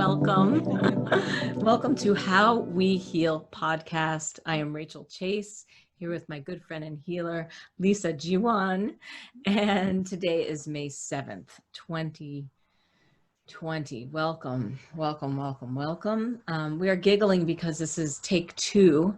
welcome. Welcome to How We Heal podcast. I am Rachel Chase, here with my good friend and healer, Lisa Jiwan. And today is May 7th, 2020. Welcome, welcome, welcome, welcome. We are giggling because this is take 2.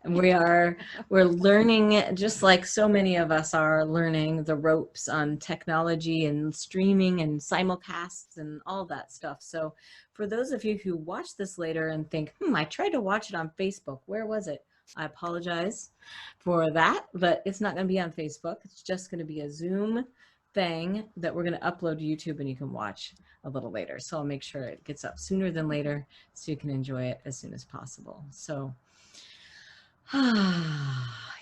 And we're learning, just like so many of us are learning, the ropes on technology and streaming and simulcasts and all that stuff. So for those of you who watch this later and think, I tried to watch it on Facebook, where was it? I apologize for that, but it's not going to be on Facebook. It's just going to be a Zoom thing that we're going to upload to YouTube, and you can watch a little later. So I'll make sure it gets up sooner than later so you can enjoy it as soon as possible. So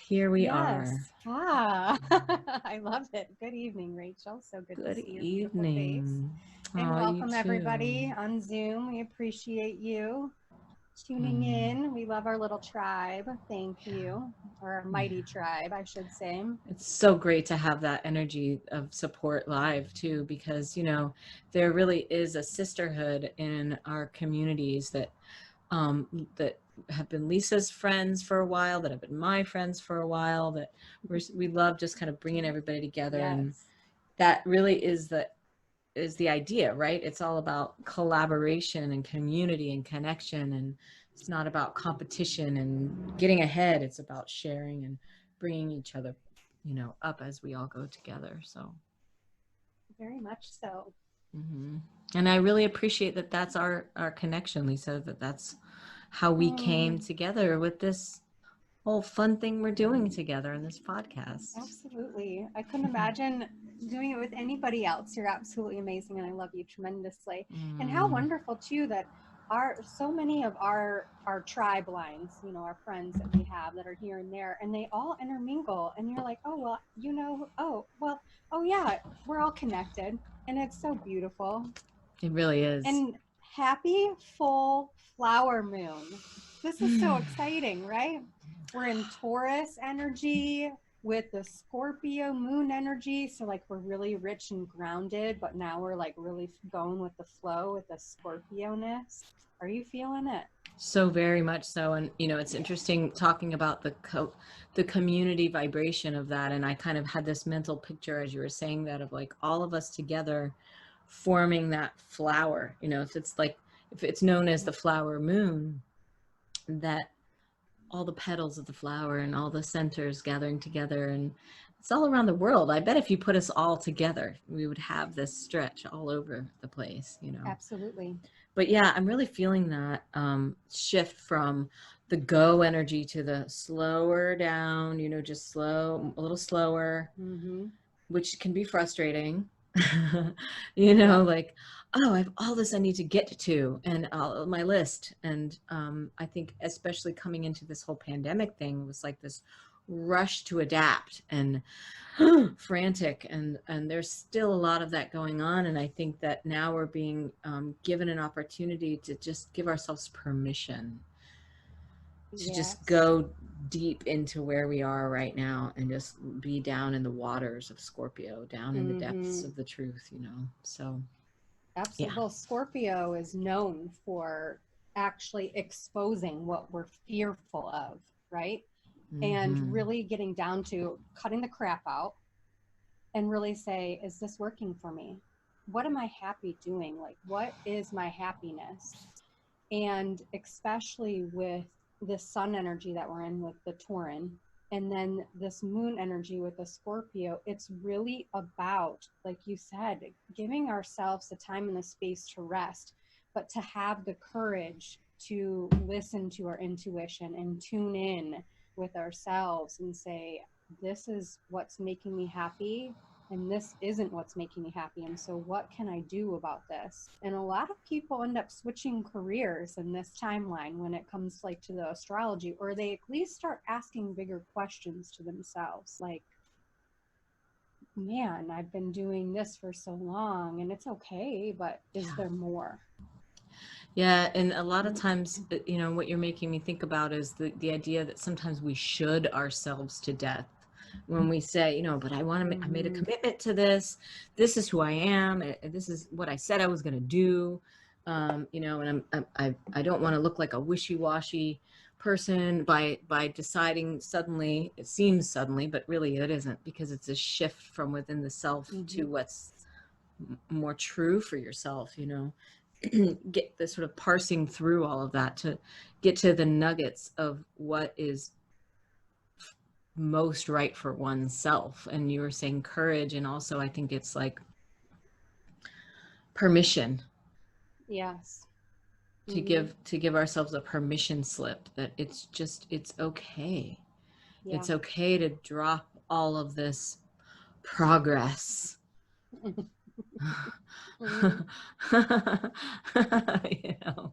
here we are. I love it. Good evening, Rachel. So good to see your beautiful face. And welcome everybody on Zoom. We appreciate you tuning in. We love our little tribe. Thank you. Or our mighty tribe, I should say. It's so great to have that energy of support live too, because, there really is a sisterhood in our communities that have been Lisa's friends for a while, that have been my friends for a while, that we love just kind of bringing everybody together. Yes. And that really is the idea, right? It's all about collaboration and community and connection, and it's not about competition and getting ahead. It's about sharing and bringing each other, up as we all go together. So very much so. Mm-hmm. And I really appreciate that that's our connection, Lisa, that's how we came together with this whole fun thing we're doing together in this podcast. Absolutely. I couldn't imagine doing it with anybody else. You're absolutely amazing, and I love you tremendously. And how wonderful too that so many of our tribe lines, our friends that we have that are here and there, and they all intermingle, and you're like, oh yeah, we're all connected, and it's so beautiful. It really is. And happy full flower moon. This is so exciting, right? We're in Taurus energy with the Scorpio moon energy. So like we're really rich and grounded, but now we're like really going with the flow with the Scorpio-ness. Are you feeling it? So very much so. And, it's interesting talking about the community vibration of that. And I kind of had this mental picture as you were saying that of like all of us together forming that flower, if it's known as the flower moon, that all the petals of the flower and all the centers gathering together, and it's all around the world. I bet if you put us all together, we would have this stretch all over the place, Absolutely. But yeah, I'm really feeling that shift from the go energy to the slower down, just slow, a little slower, which can be frustrating. Like, I have all this I need to get to, and my list. And I think especially coming into this whole pandemic thing, it was like this rush to adapt and frantic, and there's still a lot of that going on. And I think that now we're being given an opportunity to just give ourselves permission to just go deep into where we are right now and just be down in the waters of Scorpio, down in the depths of the truth, so. Absolutely. Yeah. Well, Scorpio is known for actually exposing what we're fearful of, right? And really getting down to cutting the crap out and really say, is this working for me? What am I happy doing? Like, what is my happiness? And especially with the sun energy that we're in with the Taurin, and then this moon energy with the Scorpio, it's really about, like you said, giving ourselves the time and the space to rest, but to have the courage to listen to our intuition and tune in with ourselves and say, this is what's making me happy, and this isn't what's making me happy. And so what can I do about this? And a lot of people end up switching careers in this timeline when it comes like to the astrology, or they at least start asking bigger questions to themselves. Like, man, I've been doing this for so long and it's okay, but is there more? Yeah. And a lot of times, what you're making me think about is the idea that sometimes we should ourselves to death. When we say, but I made a commitment to this. This is who I am. This is what I said I was going to do. You know, and I don't want to look like a wishy-washy person by deciding suddenly, it seems suddenly, but really it isn't, because it's a shift from within the self to what's more true for yourself, you know. Get the sort of parsing through all of that to get to the nuggets of what is most right for oneself. And you were saying courage, and also I think it's like permission. Yes. To give ourselves a permission slip that it's okay. Yeah. It's okay to drop all of this progress. You know,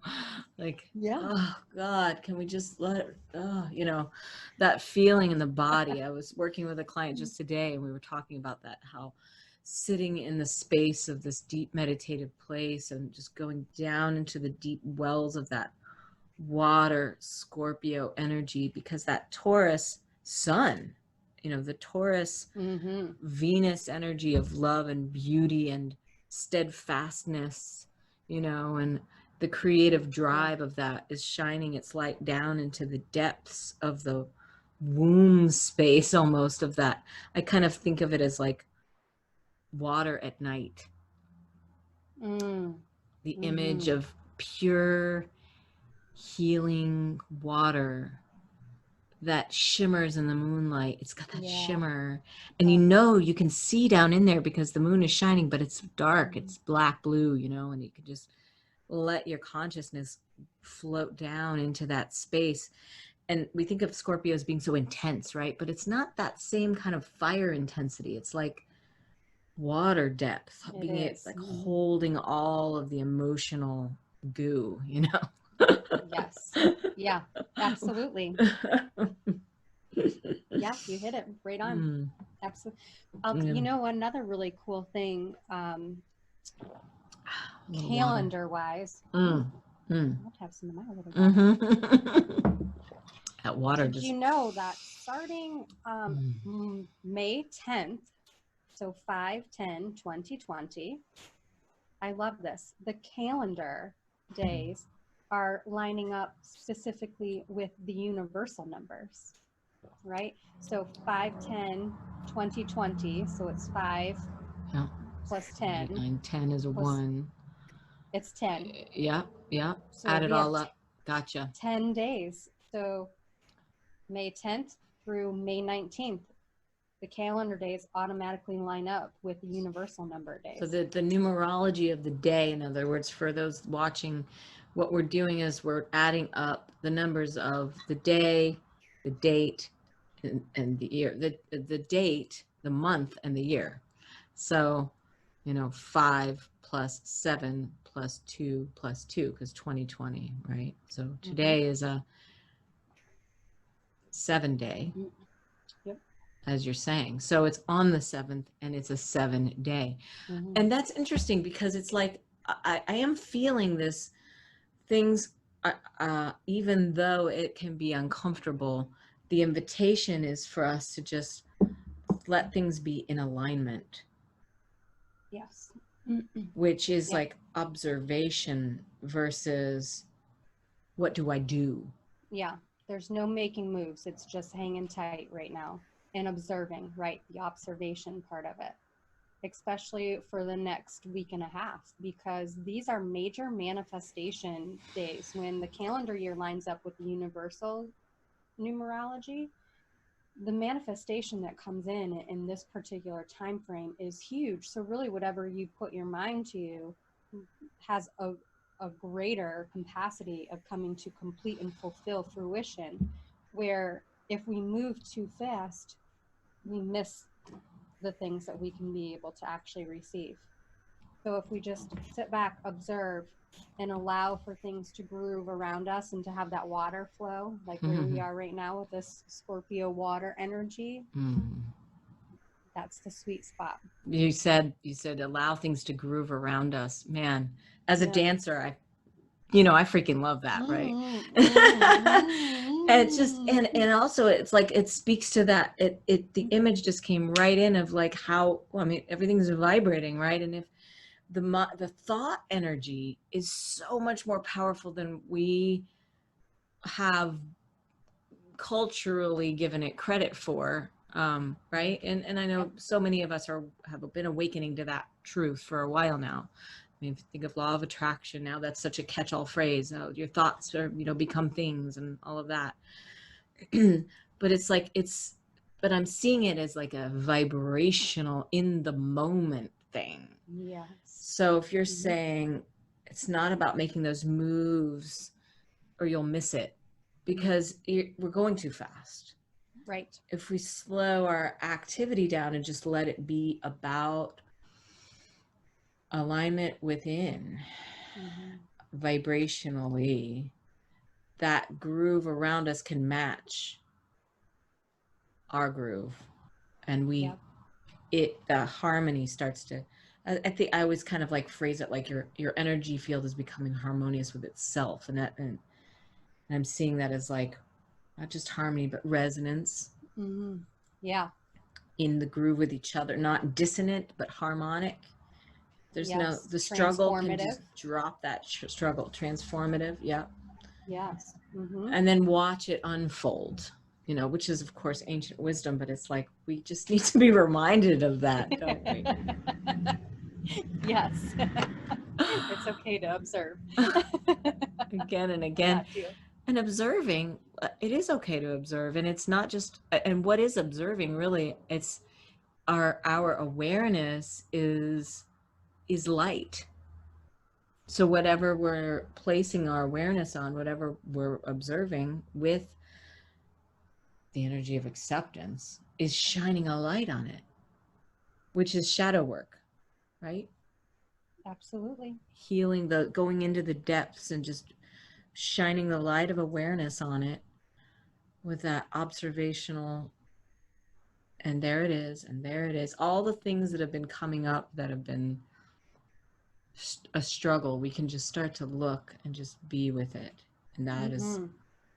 like, oh God, can we just you know, that feeling in the body. I was working with a client just today, and we were talking about that, how sitting in the space of this deep meditative place and just going down into the deep wells of that water Scorpio energy, because that Taurus sun, you know, the Taurus Venus energy of love and beauty and steadfastness, you know, and the creative drive of that is shining its light down into the depths of the womb space almost of that. I kind of think of it as like water at night. The image of pure healing water that shimmers in the moonlight. It's got that shimmer, and you know, you can see down in there because the moon is shining, but it's dark, it's black blue, you know, and you can just let your consciousness float down into that space. And we think of Scorpio as being so intense, right? But it's not that same kind of fire intensity. It's like water depth, it's like holding all of the emotional goo, you know. Yes. Yeah, absolutely. Yeah, you hit it right on. Absolutely. You know, another really cool thing, calendar wise, I'll have some of my water. That water. Did you know that starting May 10th, so 5/10/2020, I love this, the calendar days are lining up specifically with the universal numbers, right? So 5/10/2020, so it's 5 plus 10. 8, 9, 10 is a 1. It's 10. Yeah. So add it all up. Gotcha. 10 days. So May 10th through May 19th, the calendar days automatically line up with the universal number days. So the numerology of the day, in other words, for those watching, what we're doing is we're adding up the numbers of the day, the date, and the year. The date, the month, and the year. So, you know, 5 plus 7 plus 2 plus 2, because 2020, right? So today is a 7-day. As you're saying. So it's on the 7th, and it's a 7-day. And that's interesting, because it's like, I am feeling this things, even though it can be uncomfortable, the invitation is for us to just let things be in alignment. Yes. Which is like observation versus what do I do? Yeah. There's no making moves. It's just hanging tight right now. And observing, right? The observation part of it, especially for the next week and a half, because these are major manifestation days. When the calendar year lines up with the universal numerology, the manifestation that comes in this particular time frame is huge. So really, whatever you put your mind to has a greater capacity of coming to complete and fulfill fruition, where if we move too fast, we miss the things that we can be able to actually receive. So if we just sit back, observe, and allow for things to groove around us and to have that water flow, like where we are right now with this Scorpio water energy, that's the sweet spot. You said allow things to groove around us. Man, as a dancer, I freaking love that, right? And it's just, and also it's like, it speaks to that, the image just came right in of like how, well, I mean, everything's vibrating, right? And if the thought energy is so much more powerful than we have culturally given it credit for, right? And I know so many of us have been awakening to that truth for a while now. I mean, if you think of law of attraction now, that's such a catch-all phrase. Your thoughts are, become things and all of that. But it's like, but I'm seeing it as like a vibrational in the moment thing. Yes. So if you're saying it's not about making those moves or you'll miss it, because we're going too fast. Right. If we slow our activity down and just let it be about alignment within, vibrationally, that groove around us can match our groove, and the harmony starts to, I always kind of like phrase it like your energy field is becoming harmonious with itself, and I'm seeing that as like not just harmony but resonance. Yeah. In the groove with each other, not dissonant but harmonic. There's the struggle can just drop that struggle. Transformative. Yeah. Yes. And then watch it unfold, which is of course ancient wisdom, but it's like we just need to be reminded of that, don't we? Yes. It's okay to observe. Again and again. And observing, it is okay to observe. And it's not just, and what is observing really, it's our awareness is light. So whatever we're placing our awareness on, whatever we're observing with the energy of acceptance, is shining a light on it, which is shadow work, right? Absolutely. Healing, going into the depths and just shining the light of awareness on it with that observational, and there it is, and there it is. All the things that have been coming up that have been a struggle, we can just start to look and just be with it. And that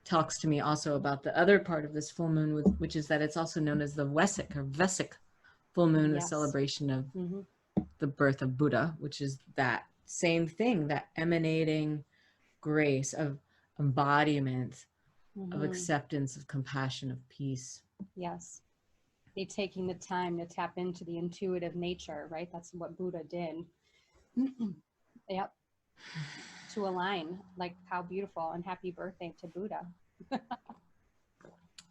talks to me also about the other part of this full moon, which is that it's also known as the Vesic full moon, a celebration of the birth of Buddha, which is that same thing, that emanating grace of embodiment, of acceptance, of compassion, of peace. Yes. They taking the time to tap into the intuitive nature, right? That's what Buddha did. Yep. To align, like how beautiful, and happy birthday to Buddha.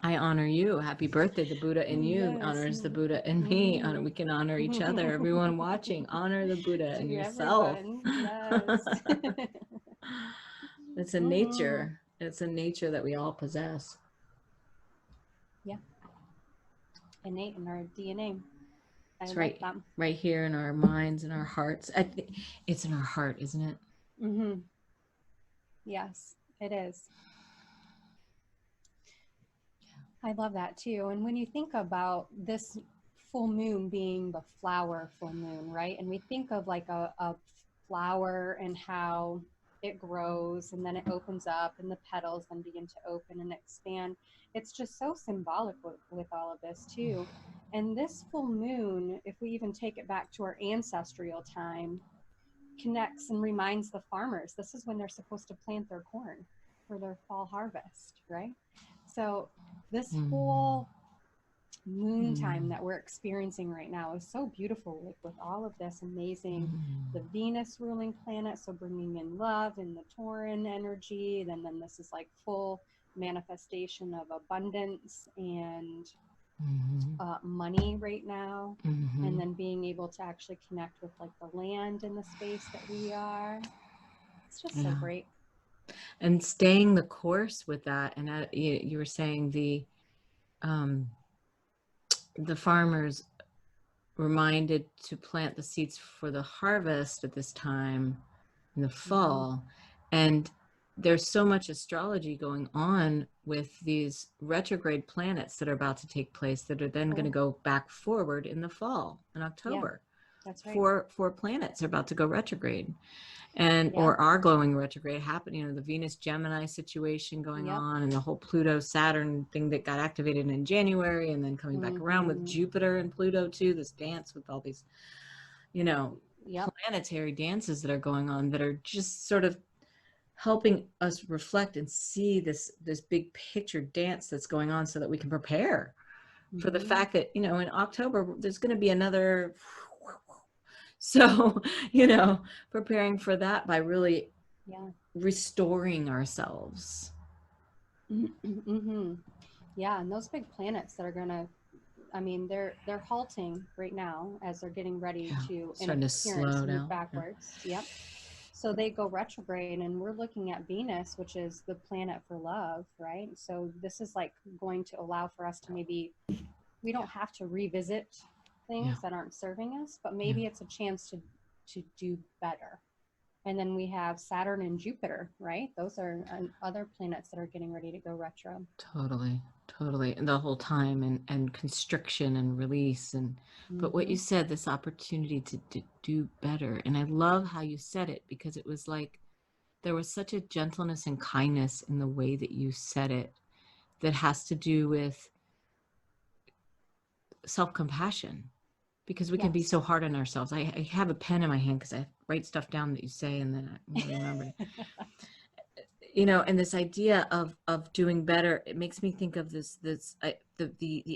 I honor you. Happy birthday. The Buddha in you honors the Buddha in me. We can honor each other. Everyone watching, honor the Buddha in yourself. Yes. It's a nature. It's a nature that we all possess. Yeah. Innate in our DNA. It's right here in our minds and our hearts. I think it's in our heart, isn't it? Yes, it is. I love that too. And when you think about this full moon being the flower full moon, right? And we think of like a flower and how it grows and then it opens up and the petals then begin to open and expand. It's just so symbolic with all of this too. And this full moon, if we even take it back to our ancestral time, connects and reminds the farmers this is when they're supposed to plant their corn for their fall harvest, right? So this whole moon time that we're experiencing right now is so beautiful, with all of this amazing, the Venus ruling planet, so bringing in love and the Tauran energy, then this is like full manifestation of abundance and money right now, and then being able to actually connect with like the land and the space that we are. It's just so great. And staying the course with that. And you were saying the farmers reminded to plant the seeds for the harvest at this time in the fall. And there's so much astrology going on with these retrograde planets that are about to take place that are then going to go back forward in the fall, in October. That's right. Four planets are about to go retrograde, or are going retrograde. Happening, the Venus Gemini situation going on, and the whole Pluto Saturn thing that got activated in January, and then coming back around with Jupiter and Pluto too. This dance with all these, planetary dances that are going on that are just sort of helping us reflect and see this big picture dance that's going on so that we can prepare for the fact that, in October, there's going to be another. So, preparing for that by really restoring ourselves. Mm-hmm. Yeah. And those big planets that are going to, they're halting right now as they're getting ready to, in appearance, move backwards. Yep. So they go retrograde, and we're looking at Venus, which is the planet for love, right? So this is like going to allow for us to maybe, we don't have to revisit things that aren't serving us, but maybe it's a chance to do better. And then we have Saturn and Jupiter, right? Those are other planets that are getting ready to go retro. Totally. And the whole time and constriction and release. But what you said, this opportunity to do better. And I love how you said it, because it was like, there was such a gentleness and kindness in the way that you said it that has to do with self-compassion, because we can be so hard on ourselves. I have a pen in my hand because I write stuff down that you say, and then I remember. And this idea of doing better, it makes me think of the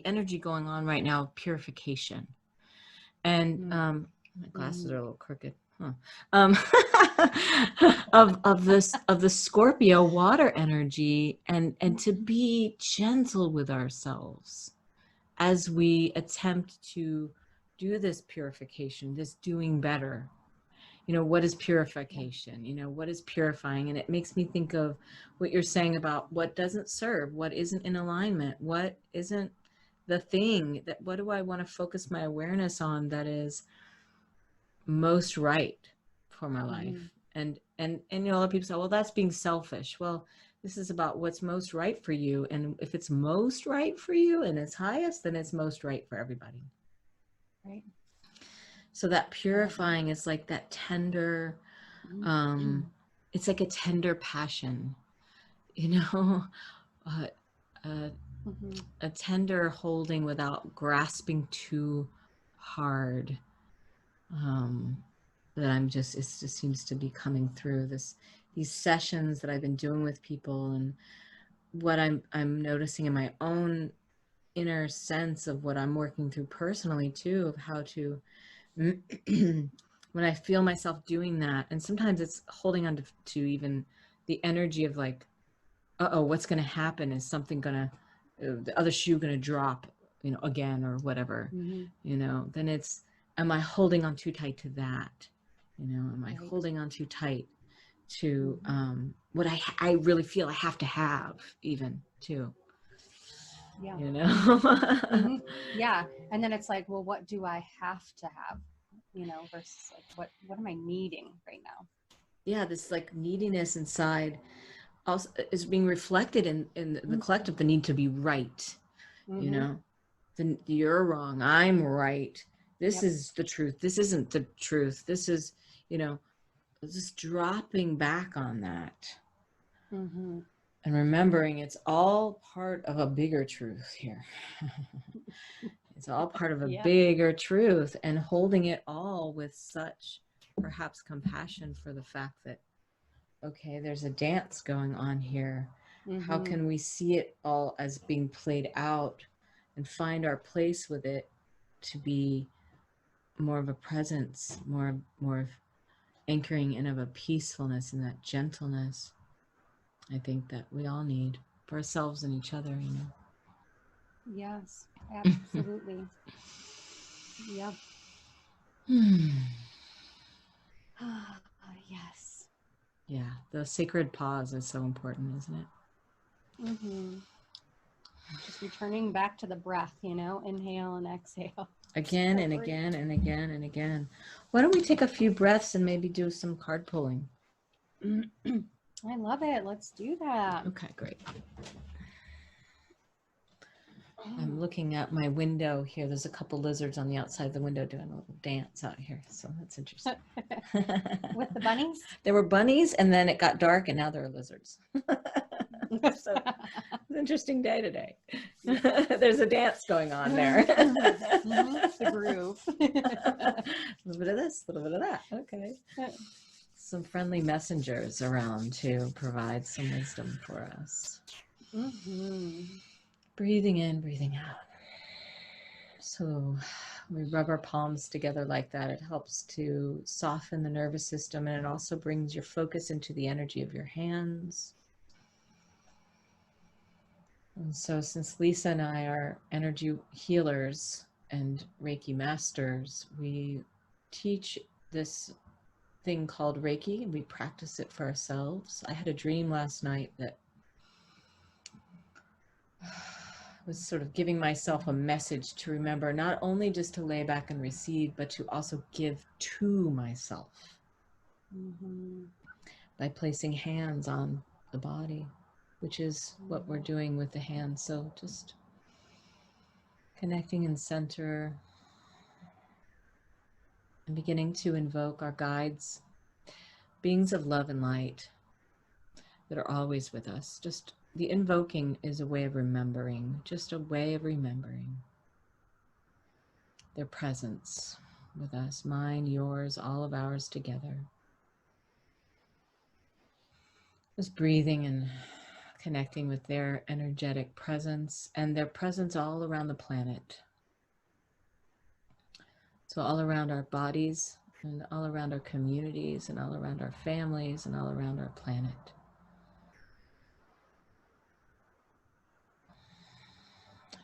energy going on right now of purification. And my glasses are a little crooked. Of the Scorpio water energy, and to be gentle with ourselves as we attempt to do this purification, this doing better. What is purification? What is purifying? And it makes me think of what you're saying about what doesn't serve, what isn't in alignment, what isn't the thing that, what do I want to focus my awareness on that is most right for my life? And a lot of people say, well, that's being selfish. Well, this is about what's most right for you. And if it's most right for you and it's highest, then it's most right for everybody. Right. So that purifying is like that tender, it's like a tender passion, a tender holding without grasping too hard. That it just seems to be coming through these sessions that I've been doing with people, and what I'm noticing in my own inner sense of what I'm working through personally too, of how to, when I feel myself doing that, and sometimes it's holding on to even the energy of like, what's going to happen? Is something going to, the other shoe going to drop, again, or whatever, then it's, am I holding on too tight to that? Am I holding on too tight to what I really feel I have to have, even too? Yeah. And then it's like, well, what do I have to have? Versus like, what am I needing right now? Yeah, this like neediness inside also is being reflected in the collective, the need to be right. Then you're wrong, I'm right. This is the truth. This isn't the truth. This is, just dropping back on that. And remembering it's all part of a bigger truth here. It's all part of a bigger truth, and holding it all with such perhaps compassion for the fact that, okay, there's a dance going on here. How can we see it all as being played out and find our place with it to be more of a presence, more of anchoring in of a peacefulness and that gentleness, I think, that we all need for ourselves and each other, Yes, absolutely. Yep. Yes. Yeah, the sacred pause is so important, isn't it? Just returning back to the breath, inhale and exhale. Again and again and again and again. Why don't we take a few breaths and maybe do some card pulling? I love it. Let's do that. Okay, great. I'm looking at my window here. There's a couple lizards on the outside of the window doing a little dance out here. So that's interesting. With the bunnies? There were bunnies, and then it got dark, and now there are lizards. So it's an interesting day today. There's a dance going on there. The groove. A little bit of this, a little bit of that. Okay. Some friendly messengers around to provide some wisdom for us. Breathing in, breathing out. So we rub our palms together like that. It helps to soften the nervous system, and it also brings your focus into the energy of your hands. And so since Lisa and I are energy healers and Reiki masters, we teach this thing called Reiki, and we practice it for ourselves. I had a dream last night that was sort of giving myself a message to remember not only just to lay back and receive, but to also give to myself by placing hands on the body, which is what we're doing with the hands. So just connecting in center and beginning to invoke our guides, beings of love and light that are always with us. Just the invoking is a way of remembering, just a way of remembering their presence with us, mine, yours, all of ours together. Just breathing and connecting with their energetic presence and their presence all around the planet. So all around our bodies and all around our communities and all around our families and all around our planet.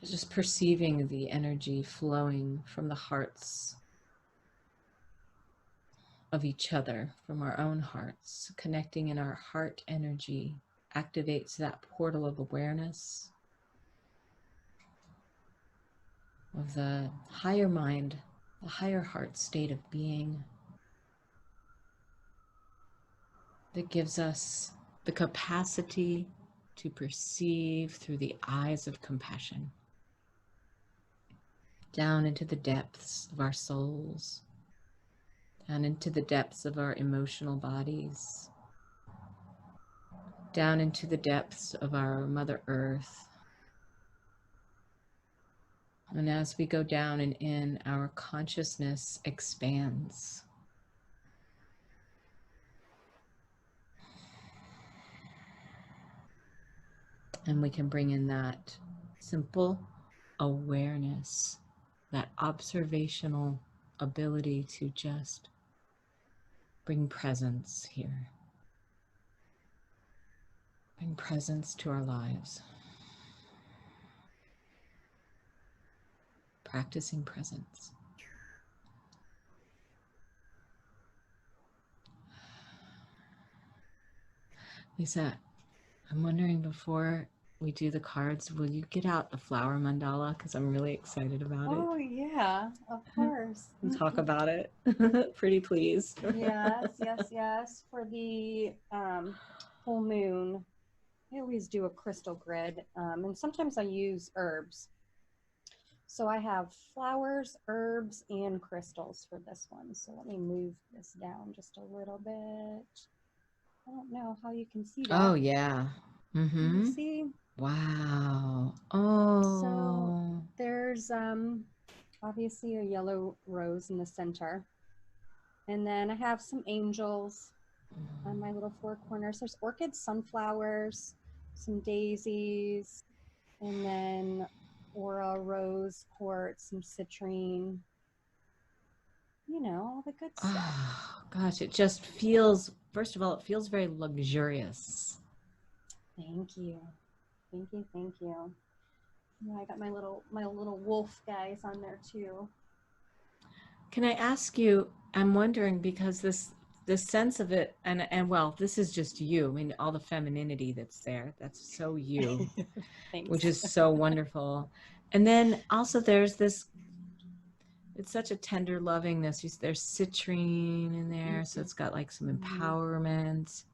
Just perceiving the energy flowing from the hearts of each other, from our own hearts. Connecting in our heart energy activates that portal of awareness of the higher mind, the higher heart state of being that gives us the capacity to perceive through the eyes of compassion, down into the depths of our souls, down into the depths of our emotional bodies, down into the depths of our Mother Earth. And as we go down and in, our consciousness expands. And we can bring in that simple awareness, that observational ability to just bring presence here. Bring presence to our lives. Practicing presence. Lisa, I'm wondering, before we do the cards, will you get out a flower mandala? Because I'm really excited about it. Oh, yeah, of course. And talk about it. Pretty please. Yes. For the full moon, I always do a crystal grid, and sometimes I use herbs. So I have flowers, herbs, and crystals for this one. So let me move this down just a little bit. I don't know how you can see that. Oh, yeah. Can you see? Wow. Oh. So there's obviously a yellow rose in the center. And then I have some angels on my little four corners. There's orchids, sunflowers, some daisies, and then aura, rose, quartz, some citrine. You know, all the good stuff. Oh, gosh, it just feels, first of all, it feels very luxurious. Thank you. Yeah, I got my little wolf guys on there too. Can I ask you, I'm wondering, because this sense of it, and well, this is just you. I mean, all the femininity that's there, that's so you, which is so wonderful. And then also there's this, it's such a tender lovingness. There's citrine in there, so it's got like some empowerment.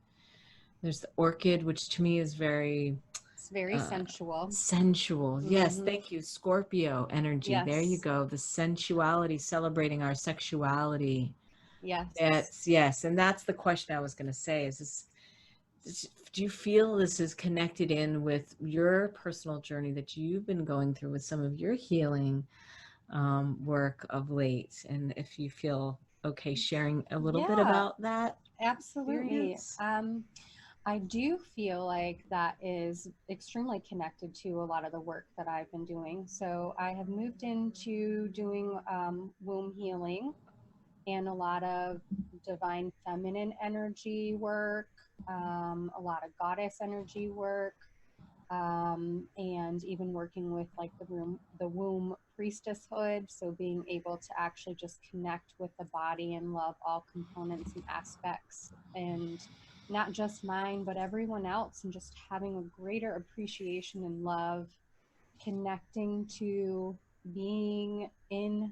There's the orchid, which to me is very... It's very sensual. Sensual. Yes, thank you. Scorpio energy. Yes. There you go. The sensuality, celebrating our sexuality. Yes. Yes. And that's the question I was going to say, is this do you feel this is connected in with your personal journey that you've been going through with some of your healing work of late? And if you feel okay sharing a little bit about that. Absolutely. Experience? I do feel like that is extremely connected to a lot of the work that I've been doing. So I have moved into doing womb healing and a lot of divine feminine energy work, a lot of goddess energy work, and even working with like the womb priestesshood. So being able to actually just connect with the body and love all components and aspects, and not just mine, but everyone else, and just having a greater appreciation and love, connecting to being in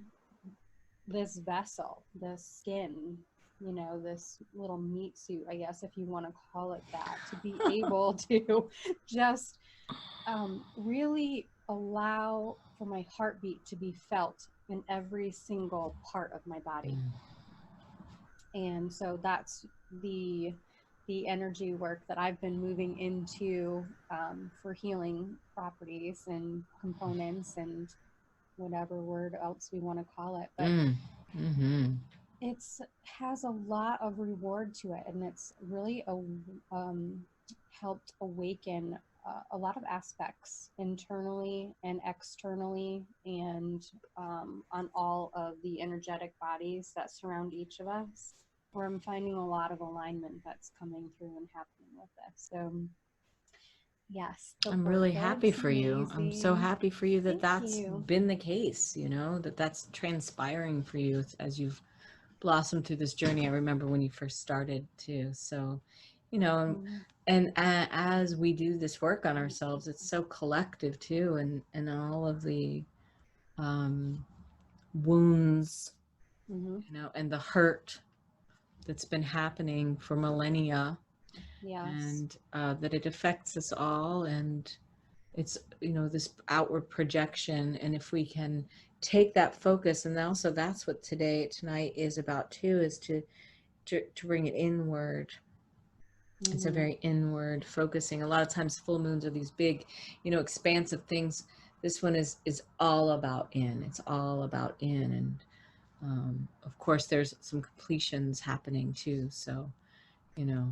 this vessel, this skin, you know, this little meat suit, I guess, if you want to call it that, to be able to just really allow for my heartbeat to be felt in every single part of my body. And so that's the energy work that I've been moving into for healing properties and components and whatever word else we want to call it. But it's has a lot of reward to it, and it's really helped awaken a lot of aspects internally and externally, and on all of the energetic bodies that surround each of us, where I'm finding a lot of alignment that's coming through and happening with this. So yes, I'm really happy for you. I'm so happy for you that that's been the case, you know, that's transpiring for you as you've blossomed through this journey. I remember when you first started too. So, you know, and as we do this work on ourselves, it's so collective too, and all of the wounds, you know, and the hurt that's been happening for millennia. And that it affects us all, and it's, you know, this outward projection. And if we can take that focus, and also that's what tonight is about too, is to bring it inward. It's a very inward focusing. A lot of times full moons are these big, you know, expansive things. This one is all about in. It's all about in. And of course there's some completions happening too. So, you know,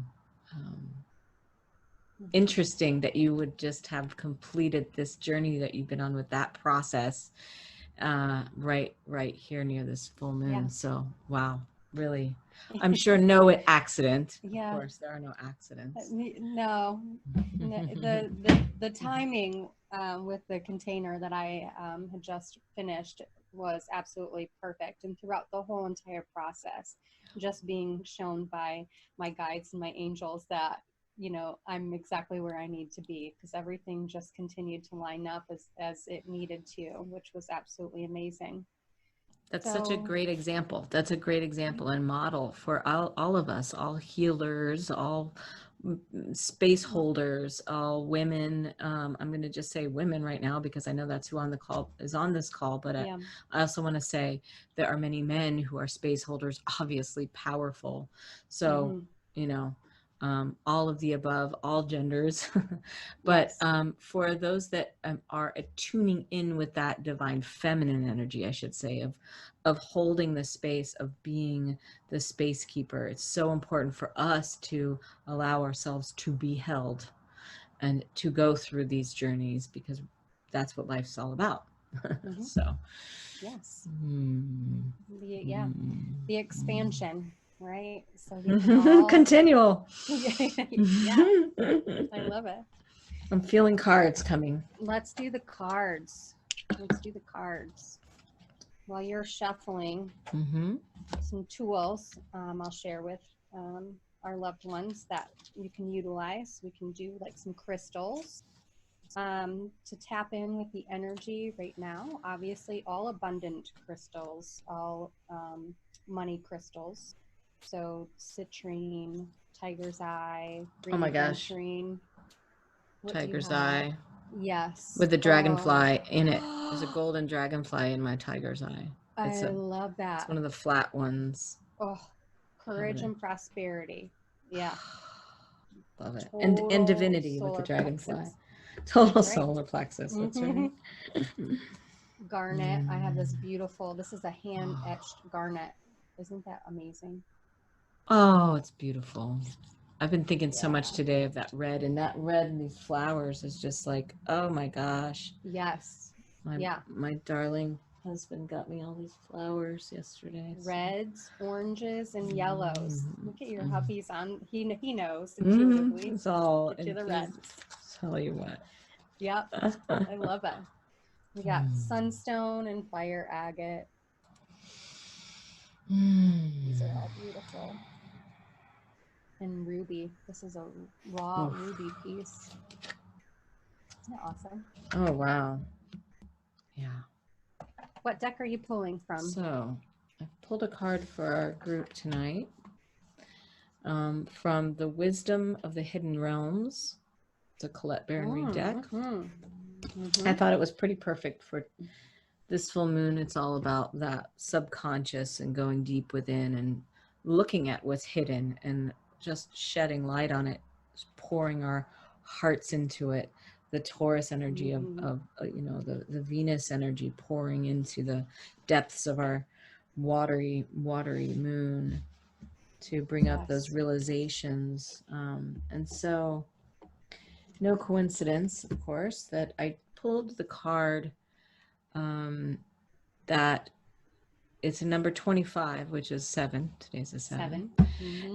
interesting that you would just have completed this journey that you've been on with that process right here near this full moon. So wow, really, I'm sure no accident. Of course there are no accidents. No, the timing with the container that I had just finished was absolutely perfect, and throughout the whole entire process, just being shown by my guides and my angels that, you know, I'm exactly where I need to be, because everything just continued to line up as it needed to, which was absolutely amazing. That's such a great example. That's a great example and model for all of us, all healers, all space holders, all women. I'm going to just say women right now because I know that's who is on this call. But I also want to say there are many men who are space holders, obviously powerful. So, you know, all of the above, all genders. But for those that are tuning in with that divine feminine energy, I should say, of holding the space, of being the space keeper, it's so important for us to allow ourselves to be held and to go through these journeys, because that's what life's all about. So yes, the expansion, right? So we can all continual. Yeah, I love it. I'm feeling cards coming. Let's do the cards. While you're shuffling, some tools I'll share with our loved ones that you can utilize. We can do like some crystals to tap in with the energy right now. Obviously, all abundant crystals, all money crystals. So citrine, tiger's eye, green aventurine. Tiger's eye. Yes. With the dragonfly in it. There's a golden dragonfly in my tiger's eye. I love that. It's one of the flat ones. Oh, courage and prosperity. Yeah. Love it. Total And divinity with the solar dragonfly. plexus. Total That's right. solar plexus. That's right. Garnet. I have this beautiful, this is a hand etched garnet. Isn't that amazing? Oh, it's beautiful. I've been thinking so much Yeah. today of that red, and that red and these flowers is just like, oh my gosh. Yes. My darling husband got me all these flowers yesterday. Reds, oranges, and yellows. Look at your hubby's on. He knows Mm-hmm. intuitively. It's all Get you the reds. Tell you what. Yep. I love it. We got sunstone and fire agate. These are all beautiful. And ruby. This is a raw ruby piece. Isn't that awesome? Oh, wow. Yeah. What deck are you pulling from? So, I pulled a card for our group tonight from the Wisdom of the Hidden Realms. It's a Colette Baron-Reid deck. I thought it was pretty perfect for this full moon. It's all about that subconscious and going deep within and looking at what's hidden and just shedding light on it, just pouring our hearts into it. The Taurus energy of you know, the Venus energy pouring into the depths of our watery moon to bring up those realizations. And so no coincidence, of course, that I pulled the card that it's a number 25, which is 7. Today's a 7.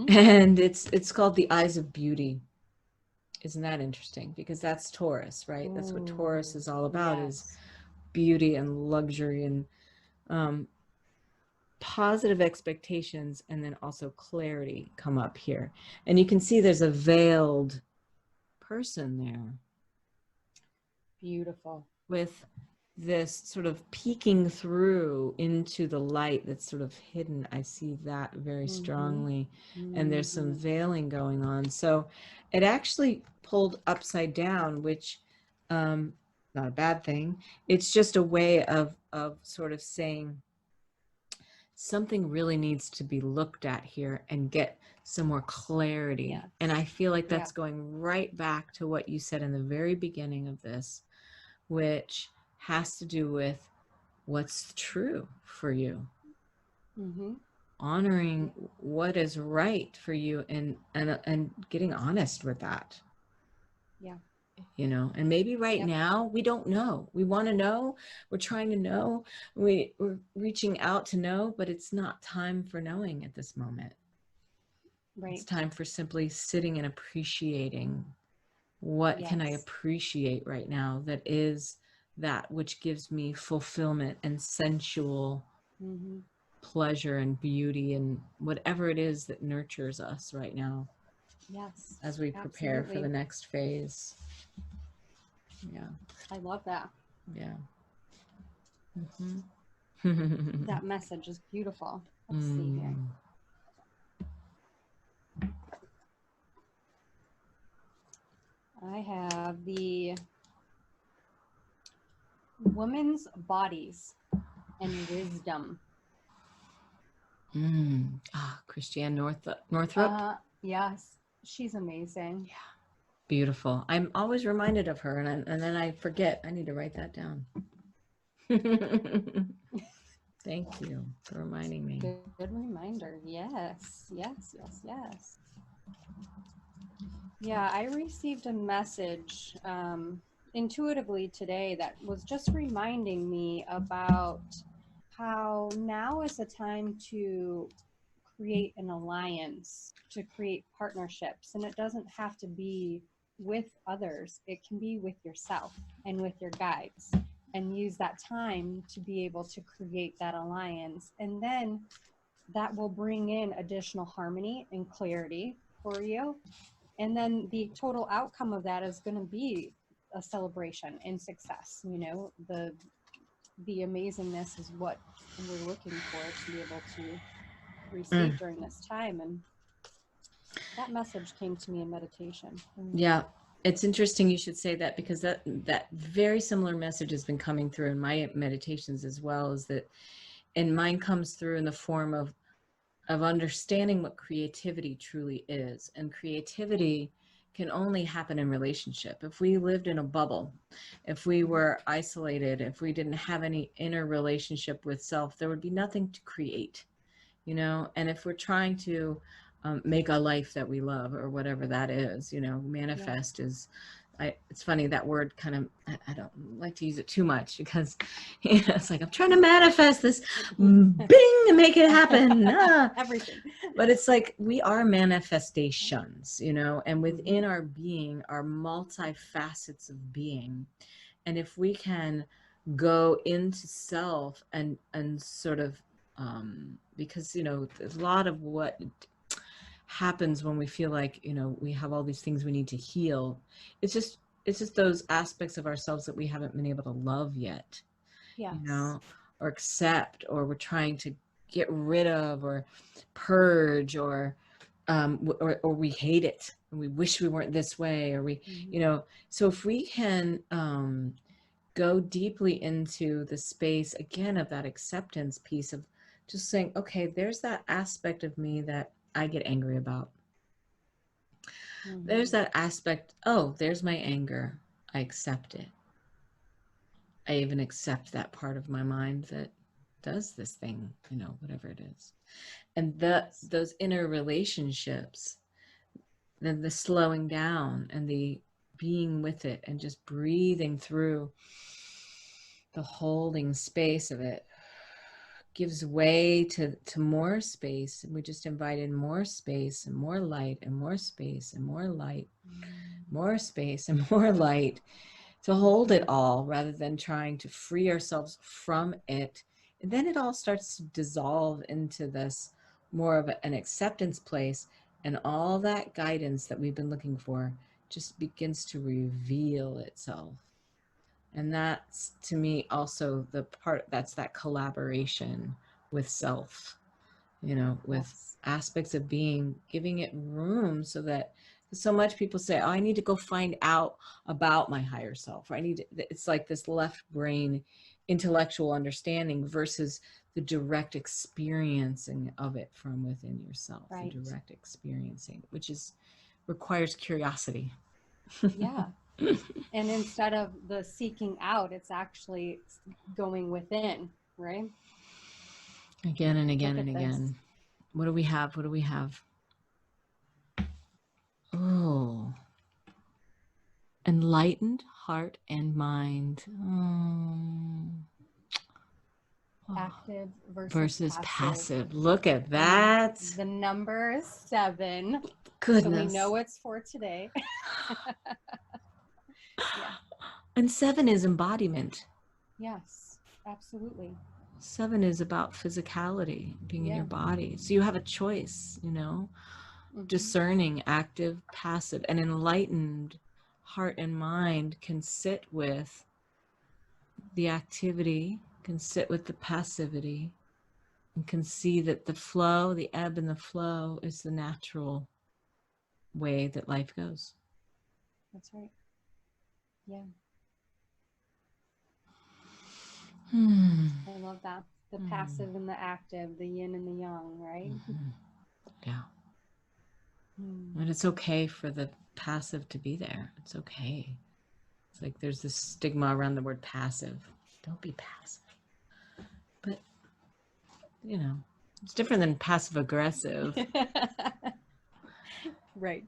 And it's called the Eyes of Beauty. Isn't that interesting? Because that's Taurus, right? That's what Taurus is all about, is beauty and luxury and positive expectations, and then also clarity come up here. And you can see there's a veiled person there. Beautiful. With this sort of peeking through into the light that's sort of hidden. I see that very strongly. And there's some veiling going on. So it actually pulled upside down, which not a bad thing. It's just a way of sort of saying something really needs to be looked at here and get some more clarity. And I feel like that's going right back to what you said in the very beginning of this, which has to do with what's true for you. Honoring what is right for you and getting honest with that. You know, and maybe right now we don't know. We want to know. We're trying to know. We're reaching out to know, but it's not time for knowing at this moment. It's time for simply sitting and appreciating. What can I appreciate right now that is that which gives me fulfillment and sensual pleasure and beauty and whatever it is that nurtures us right now. As we prepare for the next phase. I love that. That message is beautiful. Let's see here. I have the Women's Bodies and Wisdom. Christiane Northrup. Yes, she's amazing. Beautiful. I'm always reminded of her, and then I forget. I need to write that down. Thank you for reminding me. Good reminder. Yes. Yeah, I received a message intuitively today that was just reminding me about how now is the time to create an alliance, to create partnerships, and it doesn't have to be with others. It can be with yourself and with your guides, and use that time to be able to create that alliance. And then that will bring in additional harmony and clarity for you. And then the total outcome of that is going to be a celebration and success. You know, the amazingness is what we're looking for to be able to receive during this time. And that message came to me in meditation. Yeah, it's interesting you should say that, because that very similar message has been coming through in my meditations as well, is that, and mine comes through in the form of understanding what creativity truly is. And creativity can only happen in relationship. If we lived in a bubble, if we were isolated, if we didn't have any inner relationship with self, there would be nothing to create, you know. And if we're trying to make a life that we love, or whatever that is, you know, manifest is, it's funny, that word kind of, I don't like to use it too much, because you know, it's like I'm trying to manifest this, bing, and make it happen. Everything. But it's like we are manifestations, you know, and within our being are multifacets of being. And if we can go into self and sort of, because, you know, there's a lot of what happens when we feel like, you know, we have all these things we need to heal. It's just those aspects of ourselves that we haven't been able to love yet. Yes. You know, or accept, or we're trying to get rid of, or purge, or we hate it and we wish we weren't this way, or we, you know. So if we can go deeply into the space again of that acceptance piece of just saying, okay, there's that aspect of me that I get angry about. There's that aspect, oh, there's my anger. I accept it. I even accept that part of my mind that does this thing, you know, whatever it is. And those inner relationships, then the slowing down and the being with it and just breathing through the holding space of it gives way to more space. And we just invite in more space and more light and more space and more light, more space and more light, to hold it all, rather than trying to free ourselves from it. And then it all starts to dissolve into this more of an acceptance place, and all that guidance that we've been looking for just begins to reveal itself. And that's, to me, also the part that's that collaboration with self, you know, with aspects of being, giving it room, so that so much people say, oh, I need to go find out about my higher self, or I need to, it's like this left brain intellectual understanding versus the direct experiencing of it from within yourself. Right. The direct experiencing, which requires curiosity. Yeah. And instead of the seeking out, it's actually going within, right? Again and again and again. What do we have? What do we have? Oh, enlightened heart and mind. Active versus passive. Look at that. The number is 7. Goodness. So we know it's for today. Yeah. And 7 is embodiment. Yes, absolutely. 7 is about physicality, being in your body. So you have a choice, you know, discerning active, passive. An enlightened heart and mind can sit with the activity, can sit with the passivity, and can see that the flow, the ebb and the flow, is the natural way that life goes. That's right. Yeah. I love that. The passive and the active, the yin and the yang, right? Yeah. And it's okay for the passive to be there. It's okay. It's like there's this stigma around the word passive. Don't be passive. But, you know, it's different than passive aggressive. Right.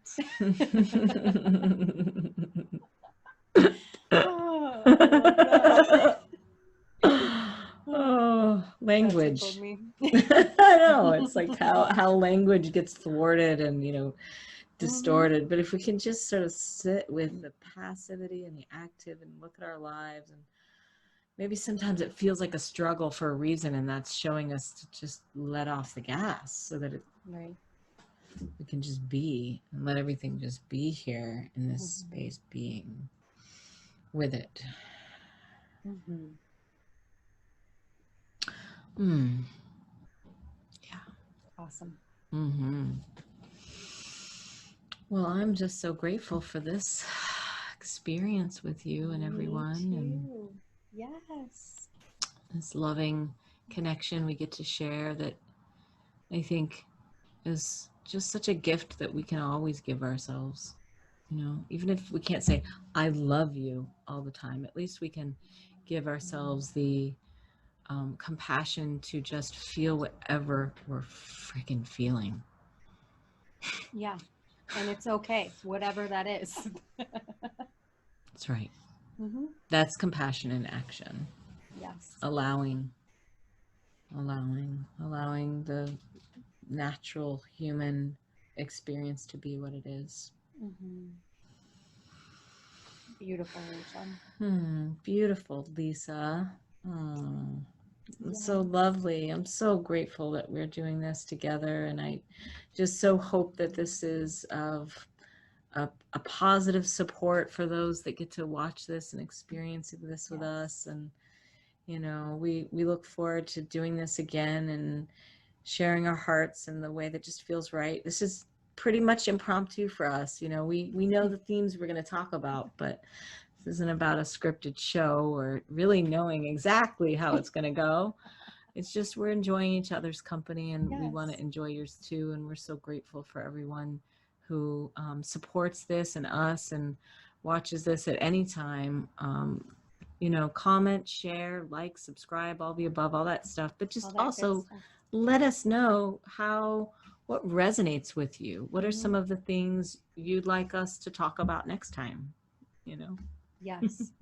Oh, language. I know. It's like how language gets thwarted and, you know, distorted. But if we can just sort of sit with the passivity and the active and look at our lives, and maybe sometimes it feels like a struggle for a reason, and that's showing us to just let off the gas, so that we can just be and let everything just be here in this space, being with it. Yeah. Awesome. Well, I'm just so grateful for this experience with you and everyone. Me too. Yes. This loving connection we get to share, that I think is just such a gift that we can always give ourselves. You know, even if we can't say, I love you all the time, at least we can give ourselves the compassion to just feel whatever we're freaking feeling. Yeah. And it's okay, whatever that is. That's right. That's compassion in action. Yes. Allowing the natural human experience to be what it is. Beautiful, Rachel. Beautiful, Lisa. It's so lovely. I'm so grateful that we're doing this together, and I just so hope that this is of a positive support for those that get to watch this and experience this with us. And you know, we look forward to doing this again and sharing our hearts in the way that just feels right. This is pretty much impromptu for us. You know, we know the themes we're going to talk about, but this isn't about a scripted show or really knowing exactly how it's going to go. It's just we're enjoying each other's company, and we want to enjoy yours too. And we're so grateful for everyone who supports this and us and watches this at any time. You know, comment, share, like, subscribe, all the above, all that stuff. But just also let us know what resonates with you. What are some of the things you'd like us to talk about next time? You know? Yes.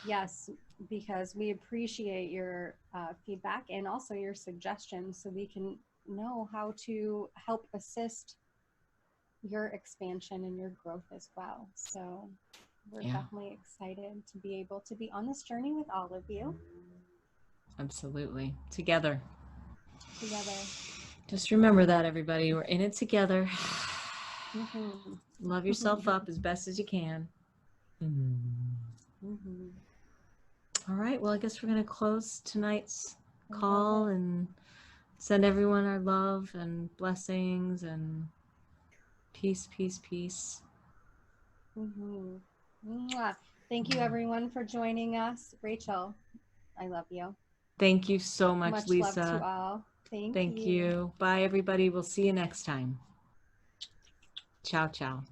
Yes, because we appreciate your feedback and also your suggestions, so we can know how to help assist your expansion and your growth as well. So we're definitely excited to be able to be on this journey with all of you. Absolutely. Together. Together. Just remember that, everybody. We're in it together. Love yourself up as best as you can. All right. Well, I guess we're going to close tonight's call and send everyone our love and blessings and peace, peace, peace. Thank you, everyone, for joining us. Rachel, I love you. Thank you so much, Lisa. Much love to all. Thank you. Bye, everybody. We'll see you next time. Ciao, ciao.